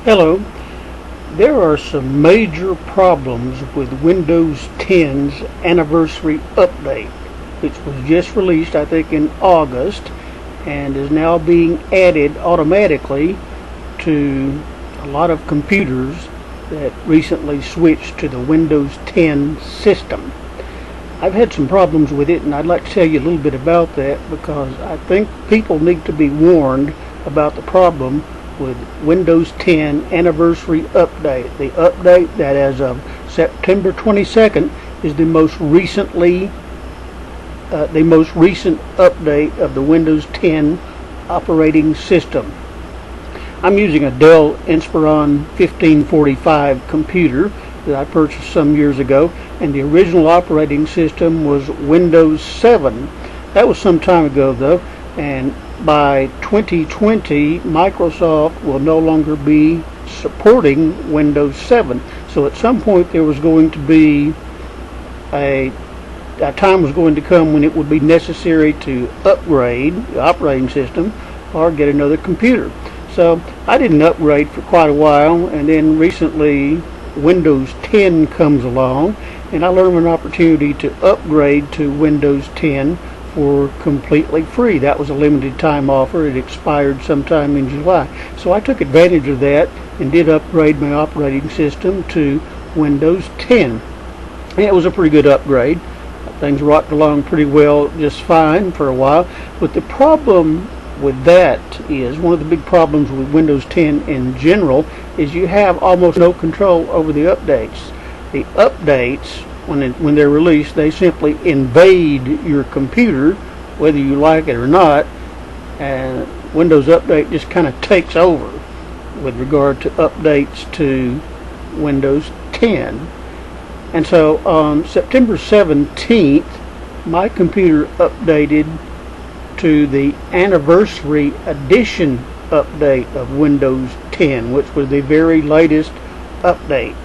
Hello. There are some major problems with Windows 10's anniversary update, which was just released, I think, in August, and is now being added automatically to a lot of computers that recently switched to the Windows 10 system. I've had some problems with it, and I'd like to tell you a little bit about that because I think people need to be warned about the problem with Windows 10 anniversary update. The update that as of September 22nd is the most recent update of the Windows 10 operating system. I'm using a Dell Inspiron 1545 computer that I purchased some years ago, and the original operating system was Windows 7. That was some time ago though, and by 2020 Microsoft will no longer be supporting Windows 7. So at some point there was going to be a time was going to come when it would be necessary to upgrade the operating system or get another computer. So I didn't upgrade for quite a while, and then recently Windows 10 comes along, and I learned an opportunity to upgrade to Windows 10 for completely free. That was a limited time offer. It expired sometime in July. So I took advantage of that and did upgrade my operating system to Windows 10. And it was a pretty good upgrade. Things rocked along pretty well, just fine for a while. But the problem with that is, one of the big problems with Windows 10 in general is you have almost no control over the updates. The updates, when they're released, they simply invade your computer, whether you like it or not, and Windows Update just kind of takes over with regard to updates to Windows 10. And so on September 17th, my computer updated to the anniversary edition update of Windows 10, which was the very latest update.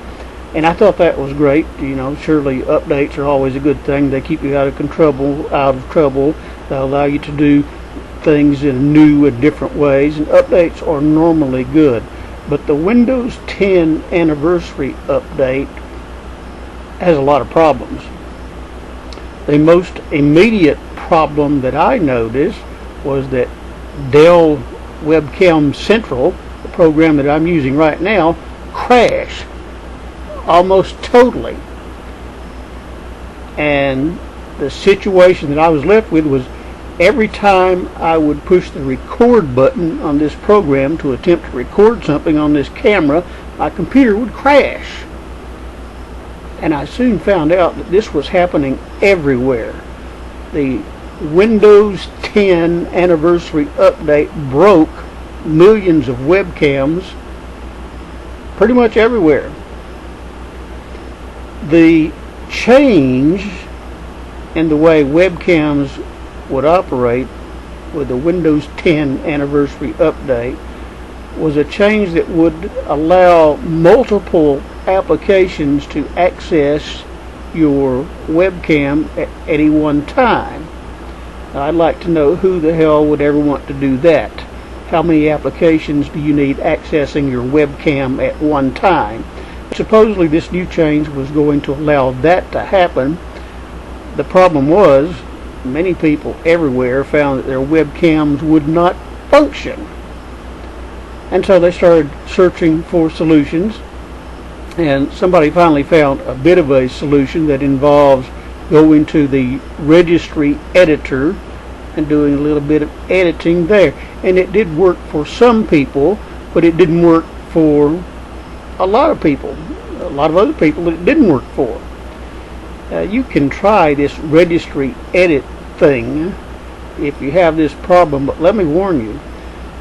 And I thought that was great. You know, surely updates are always a good thing. They keep you out of trouble. They allow you to do things in new and different ways, and updates are normally good. But the Windows 10 anniversary update has a lot of problems. The most immediate problem that I noticed was that Dell Webcam Central, the program that I'm using right now, crashed almost totally. And the situation that I was left with was, every time I would push the record button on this program to attempt to record something on this camera, my computer would crash. And I soon found out that this was happening everywhere. The Windows 10 anniversary update broke millions of webcams pretty much everywhere. The change in the way webcams would operate with the Windows 10 anniversary update was a change that would allow multiple applications to access your webcam at any one time. Now, I'd like to know who the hell would ever want to do that. How many applications do you need accessing your webcam at one time? Supposedly this new change was going to allow that to happen. The problem was, many people everywhere found that their webcams would not function. And so they started searching for solutions, and somebody finally found a bit of a solution that involves going to the registry editor and doing a little bit of editing there. And it did work for some people, but it didn't work for a lot of people. A lot of other people it didn't work for. You can try this registry edit thing if you have this problem, but let me warn you,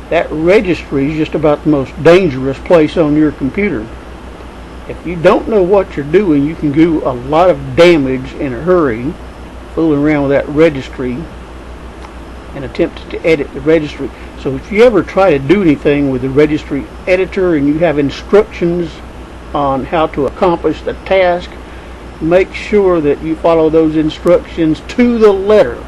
that registry is just about the most dangerous place on your computer. If you don't know what you're doing, you can do a lot of damage in a hurry fooling around with that registry and attempt to edit the registry. So if you ever try to do anything with the registry editor and you have instructions on how to accomplish the task, make sure that you follow those instructions to the letter,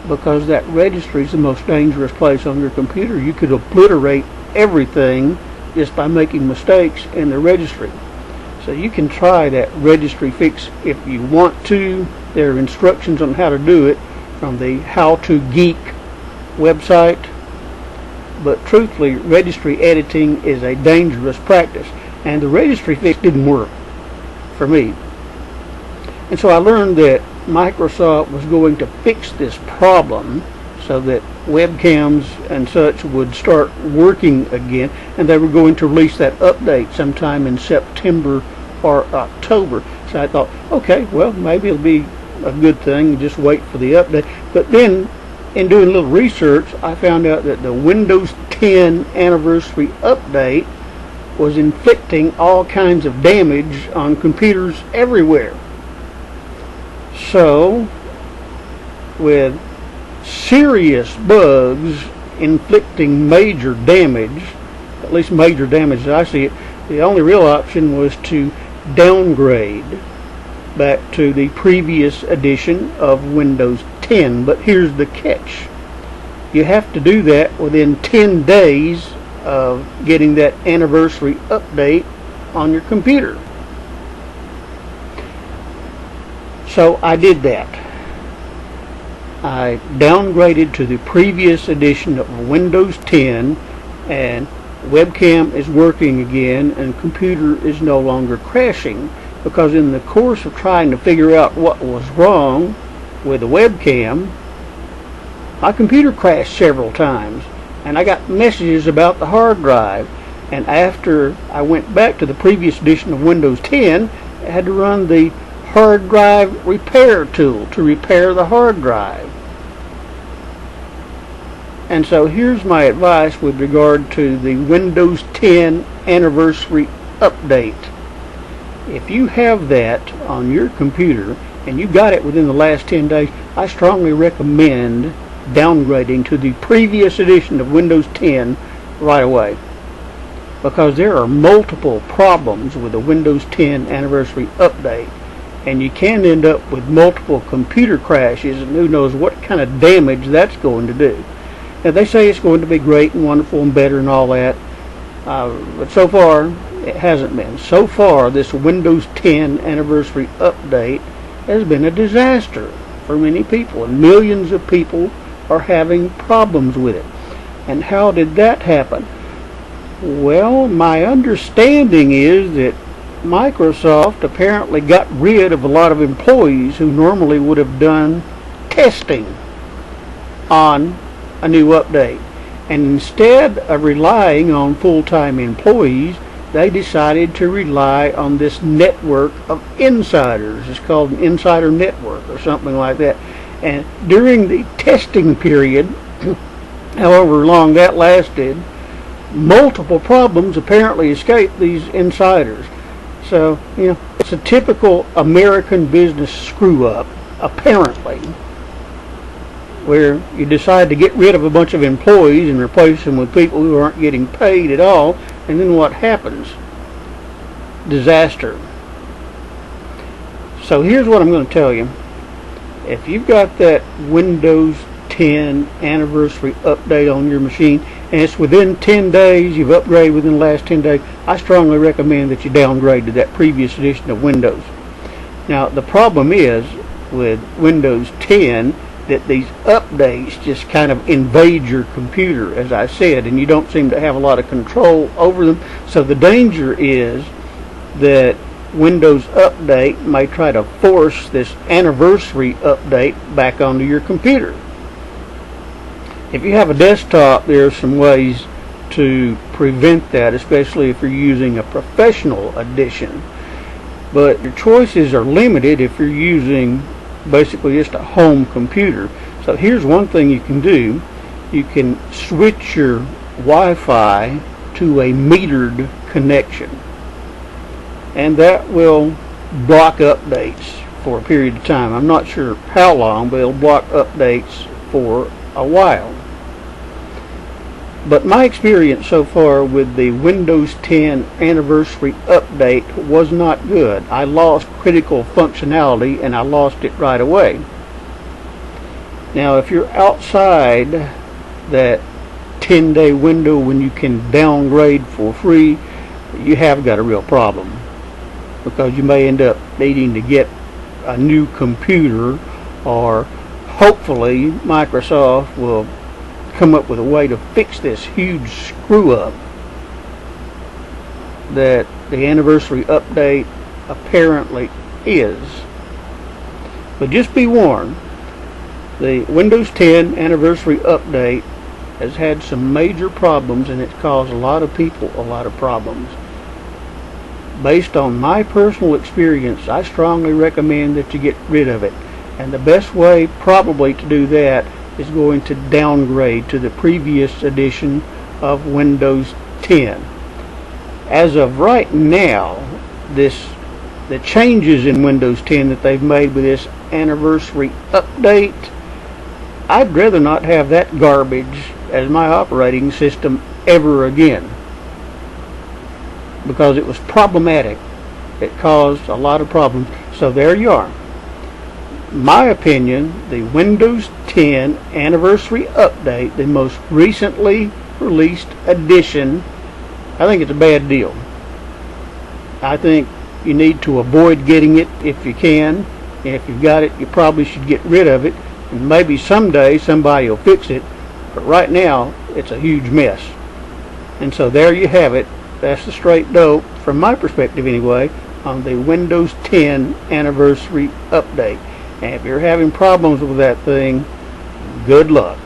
because that registry is the most dangerous place on your computer. You could obliterate everything just by making mistakes in the registry. So you can try that registry fix if you want to. There are instructions on how to do it from the How to Geek website. But truthfully, registry editing is a dangerous practice, and the registry fix didn't work for me. And so I learned that Microsoft was going to fix this problem so that webcams and such would start working again, and they were going to release that update sometime in September or October. So I thought, okay, well, maybe it'll be a good thing, just wait for the update. But then in doing a little research, I found out that the Windows 10 anniversary update was inflicting all kinds of damage on computers everywhere. So, with serious bugs inflicting major damage, at least major damage as I see it, the only real option was to downgrade back to the previous edition of Windows 10. But here's the catch. You have to do that within 10 days of getting that anniversary update on your computer. So I did that. I downgraded to the previous edition of Windows 10, and webcam is working again, and computer is no longer crashing, because in the course of trying to figure out what was wrong with the webcam, my computer crashed several times, and I got messages about the hard drive. And after I went back to the previous edition of Windows 10, I had to run the hard drive repair tool to repair the hard drive. And so here's my advice with regard to the Windows 10 anniversary update. If you have that on your computer and you got it within the last 10 days, I strongly recommend downgrading to the previous edition of Windows 10 right away, because there are multiple problems with the Windows 10 anniversary update, and you can end up with multiple computer crashes, and who knows what kind of damage that's going to do. Now, they say it's going to be great and wonderful and better and all that, but so far it hasn't been. So far, this Windows 10 anniversary update has been a disaster for many people, and millions of people are having problems with it. And how did that happen? Well, my understanding is that Microsoft apparently got rid of a lot of employees who normally would have done testing on a new update. And instead of relying on full-time employees, they decided to rely on this network of insiders. It's called an insider network or something like that. And during the testing period, however long that lasted, multiple problems apparently escaped these insiders. So, you know, it's a typical American business screw-up, apparently, where you decide to get rid of a bunch of employees and replace them with people who aren't getting paid at all, and then what happens? Disaster. So here's what I'm going to tell you. If you've got that Windows 10 anniversary update on your machine, and it's within 10 days, you've upgraded within the last 10 days, I strongly recommend that you downgrade to that previous edition of Windows. Now, the problem is with Windows 10 that these updates just kind of invade your computer, as I said, and you don't seem to have a lot of control over them. So the danger is that Windows Update may try to force this anniversary update back onto your computer. If you have a desktop, there are some ways to prevent that, especially if you're using a professional edition. But your choices are limited if you're using basically just a home computer. So here's one thing you can do. You can switch your Wi-Fi to a metered connection, and that will block updates for a period of time. I'm not sure how long, but it'll block updates for a while. But my experience so far with the Windows 10 anniversary update was not good. I lost critical functionality, and I lost it right away. Now, if you're outside that 10-day window when you can downgrade for free, you have got a real problem, because you may end up needing to get a new computer, or hopefully Microsoft will come up with a way to fix this huge screw up that the anniversary update apparently is. But just be warned, the Windows 10 anniversary update has had some major problems, and it's caused a lot of people a lot of problems. Based on my personal experience, I strongly recommend that you get rid of it. And the best way probably to do that is going to downgrade to the previous edition of Windows 10. As of right now, the changes in Windows 10 that they've made with this anniversary update, I'd rather not have that garbage as my operating system ever again, because it was problematic. It caused a lot of problems. So there you are. My opinion, the Windows 10 anniversary update, the most recently released edition, I think it's a bad deal. I think you need to avoid getting it if you can. And if you've got it, you probably should get rid of it. And maybe someday somebody will fix it. But right now, it's a huge mess. And so there you have it. That's the straight dope, from my perspective anyway, on the Windows 10 anniversary update. And if you're having problems with that thing, good luck.